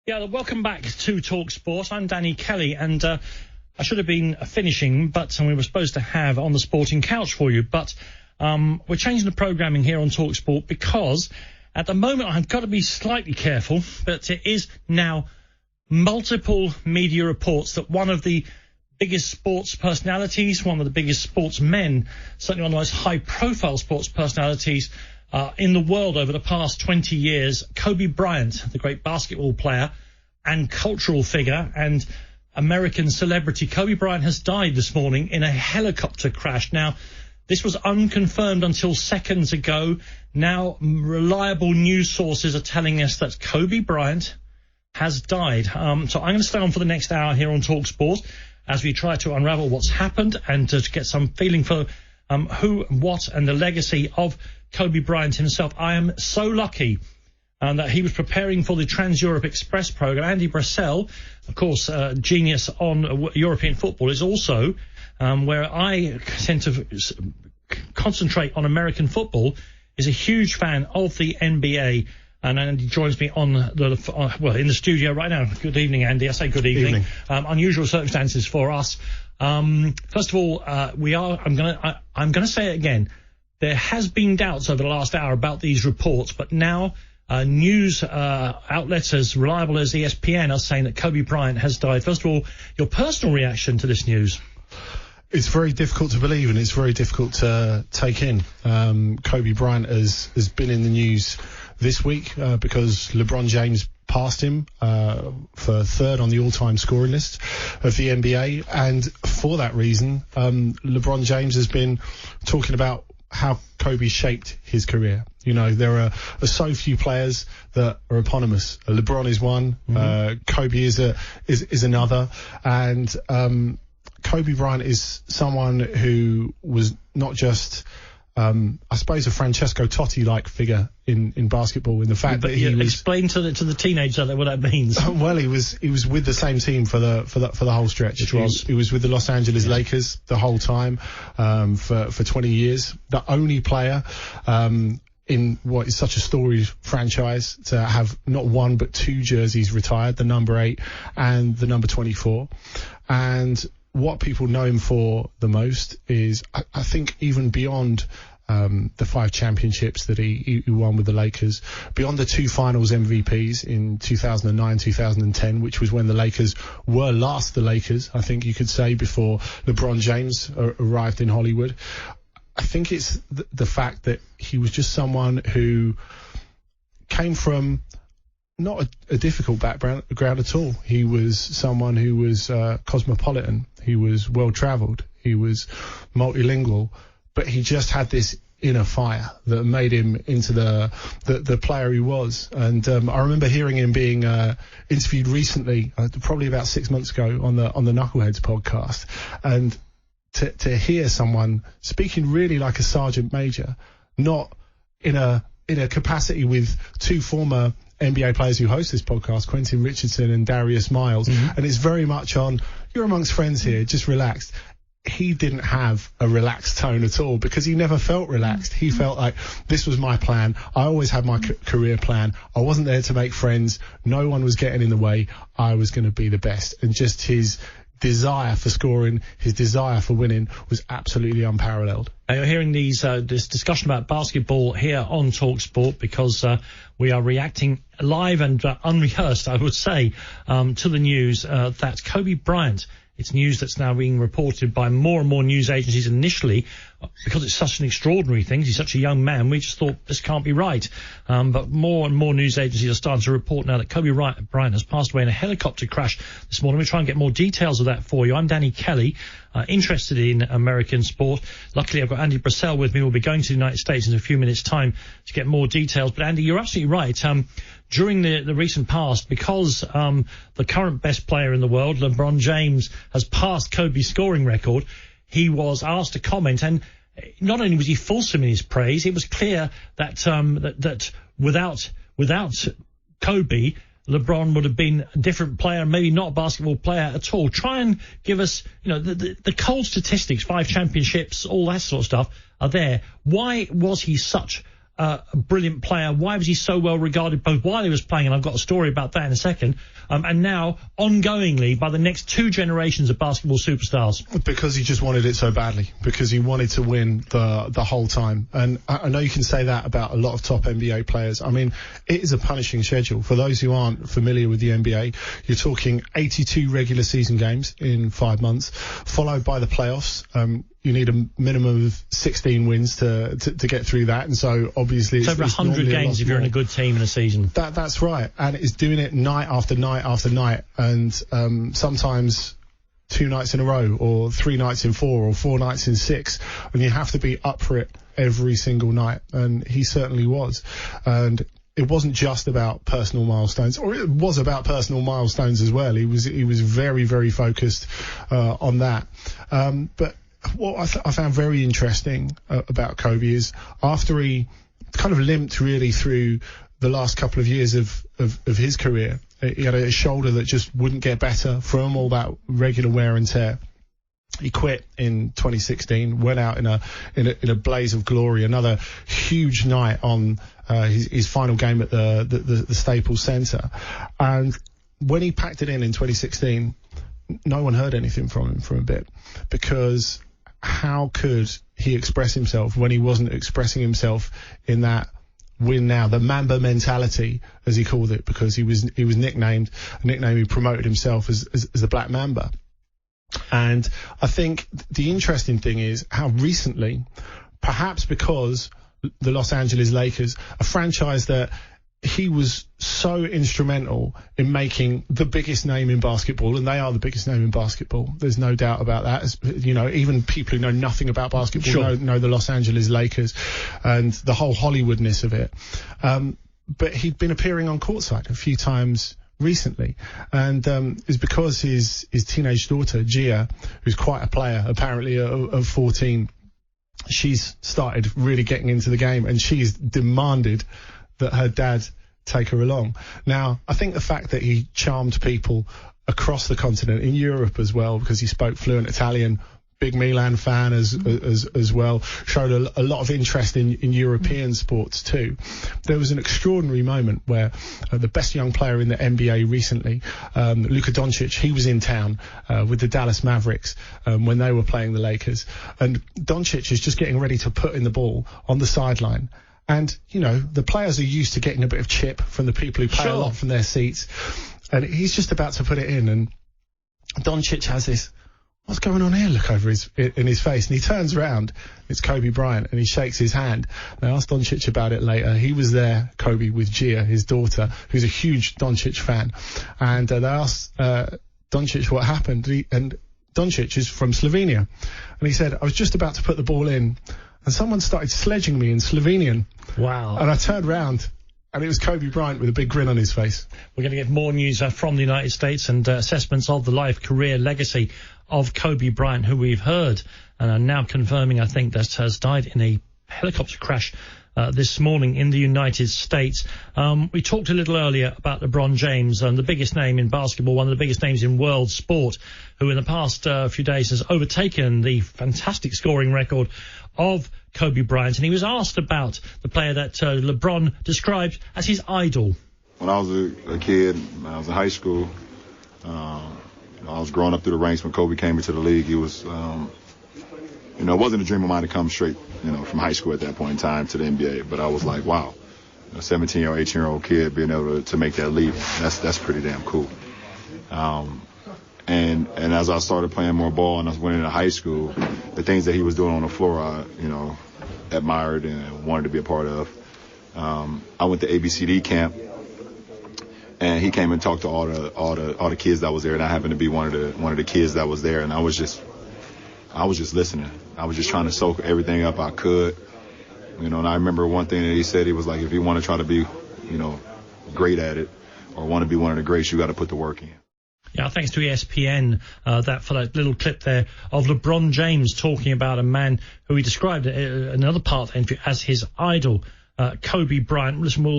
Yeah, welcome back to Talksport. I'm Danny Kelly, and I should have been finishing, but we were supposed to have on the sporting couch for you. But we're changing the programming here on Talksport because at the moment I've got to be slightly careful, but it is now multiple media reports that one of the biggest sports personalities, one of the biggest sportsmen, certainly one of the most high-profile sports personalities in the world over the past 20 years, Kobe Bryant, the great basketball player and cultural figure and American celebrity. Kobe Bryant has died this morning in a helicopter crash. Now, this was unconfirmed until seconds ago. Now, reliable news sources are telling us that Kobe Bryant has died. So I'm going to stay on for the next hour here on TalkSport as we try to unravel what's happened and to get some feeling for who, what, and the legacy of Kobe Bryant himself. I am so lucky that he was preparing for the Trans-Europe Express program. Andy Brassell, of course, genius on European football, is also where I tend to concentrate on American football, is a huge fan of the NBA. And Andy joins me on in the studio right now. Good evening, Andy. I say good evening. Unusual circumstances for us. First of all, I'm gonna say it again. There has been doubts over the last hour about these reports, but now news outlets as reliable as ESPN are saying that Kobe Bryant has died. First of all, your personal reaction to this news? It's very difficult to believe, and it's very difficult to take in. Kobe Bryant has been in the news this week because LeBron James passed him for third on the all-time scoring list of the NBA, and for that reason, LeBron James has been talking about how Kobe shaped his career. You know, there are so few players that are eponymous. LeBron is one, Kobe is another, and Kobe Bryant is someone who was not just I suppose a Francesco Totti-like figure in basketball, in the fact that he was... Explain to the teenager what that means. Well, he was with the same team for the whole stretch. He was with the Los Angeles Lakers the whole time for 20 years. The only player in what is such a storied franchise to have not one but two jerseys retired, the number 8 and the number 24. And what people know him for the most is, I think, even beyond the 5 championships that he won with the Lakers, beyond the 2 finals MVPs in 2009, 2010, which was when the Lakers were last the Lakers, I think you could say, before LeBron James arrived in Hollywood. I think it's the fact that he was just someone who came from not a difficult background at all. He was someone who was cosmopolitan. He was well-travelled. He was multilingual. But he just had this inner fire that made him into the player he was. And I remember hearing him being interviewed recently, probably about 6 months ago, on the Knuckleheads podcast. And to hear someone speaking really like a sergeant major, not in a capacity with 2 former NBA players who host this podcast, Quentin Richardson and Darius Miles, and it's very much on, you're amongst friends here, just relaxed. He didn't have a relaxed tone at all because he never felt relaxed. He felt like, this was my plan. I always had my career plan. I wasn't there to make friends. No one was getting in the way. I was going to be the best. And just his desire for scoring, his desire for winning was absolutely unparalleled. You're hearing this discussion about basketball here on TalkSport because we are reacting live and unrehearsed, I would say, to the news that Kobe Bryant, it's news that's now being reported by more and more news agencies initially, because it's such an extraordinary thing. He's such a young man. We just thought this can't be right. But more and more news agencies are starting to report now that Kobe Bryant has passed away in a helicopter crash this morning. We'll try and get more details of that for you. I'm Danny Kelly, interested in American sport. Luckily, I've got Andy Brassell with me. We'll be going to the United States in a few minutes' time to get more details. But Andy, you're absolutely right. During the recent past, because the current best player in the world, LeBron James, has passed Kobe's scoring record, he was asked to comment, and not only was he fulsome in his praise, it was clear that that without Kobe, LeBron would have been a different player, maybe not a basketball player at all. Try and give us, the cold statistics, 5 championships, all that sort of stuff are there. Why was he such a brilliant player? Why was he so well regarded both while he was playing, and I've got a story about that in a second, and now ongoingly by the next two generations of basketball superstars? Because he just wanted it so badly, because he wanted to win the whole time. And I know you can say that about a lot of top NBA players. I mean, it is a punishing schedule. For those who aren't familiar with the NBA, you're talking 82 regular season games in 5 months, followed by the playoffs. You need a minimum of 16 wins to get through that, and so obviously it's over 100 games if you're in a good team in a season. That's right, and it's doing it night after night after night, and sometimes 2 nights in a row, or 3 nights in 4, or 4 nights in 6, and you have to be up for it every single night, and he certainly was. And it wasn't just about personal milestones, or it was about personal milestones as well. He was very, very focused on that. But what I found very interesting about Kobe is after he kind of limped really through the last couple of years of his career, he had a shoulder that just wouldn't get better from all that regular wear and tear. He quit in 2016, went out in a blaze of glory, another huge night on his final game at the Staples Center. And when he packed it in 2016, no one heard anything from him for a bit, because how could he express himself when he wasn't expressing himself in that win now, the Mamba mentality, as he called it, because he was nicknamed a nickname he promoted himself as the Black Mamba. And I think the interesting thing is how recently, perhaps because the Los Angeles Lakers, a franchise that he was so instrumental in making the biggest name in basketball, and they are the biggest name in basketball. There's no doubt about that. As, you know, even people who know nothing about basketball know the Los Angeles Lakers and the whole Hollywoodness of it. But he'd been appearing on courtside a few times recently, and it's because his teenage daughter Gia, who's quite a player apparently of 14, she's started really getting into the game, and she's demanded that her dad take her along. Now, I think the fact that he charmed people across the continent, in Europe as well, because he spoke fluent Italian, big Milan fan as well, showed a lot of interest in European sports too. There was an extraordinary moment where the best young player in the NBA recently, Luka Doncic, he was in town with the Dallas Mavericks when they were playing the Lakers, and Doncic is just getting ready to put in the ball on the sideline. And, you know, the players are used to getting a bit of chip from the people who play a lot from their seats. And he's just about to put it in. And Doncic has this, what's going on here, look over in his face. And he turns around, it's Kobe Bryant, and he shakes his hand. And I asked Doncic about it later. He was there, Kobe, with Gia, his daughter, who's a huge Doncic fan. And they asked Doncic what happened. And Doncic is from Slovenia. And he said, I was just about to put the ball in, and someone started sledging me in Slovenian. Wow. And I turned around, and it was Kobe Bryant with a big grin on his face. We're going to get more news from the United States and assessments of the life, career, legacy of Kobe Bryant, who we've heard and are now confirming, I think, that has died in a helicopter crash this morning in the United States. We talked a little earlier about LeBron James, the biggest name in basketball, one of the biggest names in world sport, who in the past few days has overtaken the fantastic scoring record of Kobe Bryant. And he was asked about the player that LeBron described as his idol. When I was a kid, when I was in high school, I was growing up through the ranks when Kobe came into the league. He was, it wasn't a dream of mine to come straight, from high school at that point in time to the NBA. But I was like, wow, a 17-year-old, 18-year-old kid being able to make that leap, that's pretty damn cool. And as I started playing more ball and I was winning in high school, the things that he was doing on the floor, I, admired and wanted to be a part of. I went to ABCD camp, and he came and talked to all the kids that was there, and I happened to be one of the kids that was there, and I was just listening. I was just trying to soak everything up I could, And I remember one thing that he said. He was like, if you want to try to be, great at it, or want to be one of the greats, you got to put the work in. Yeah, thanks to ESPN for that little clip there of LeBron James talking about a man who he described another part of the interview as his idol, Kobe Bryant. Listen, we'll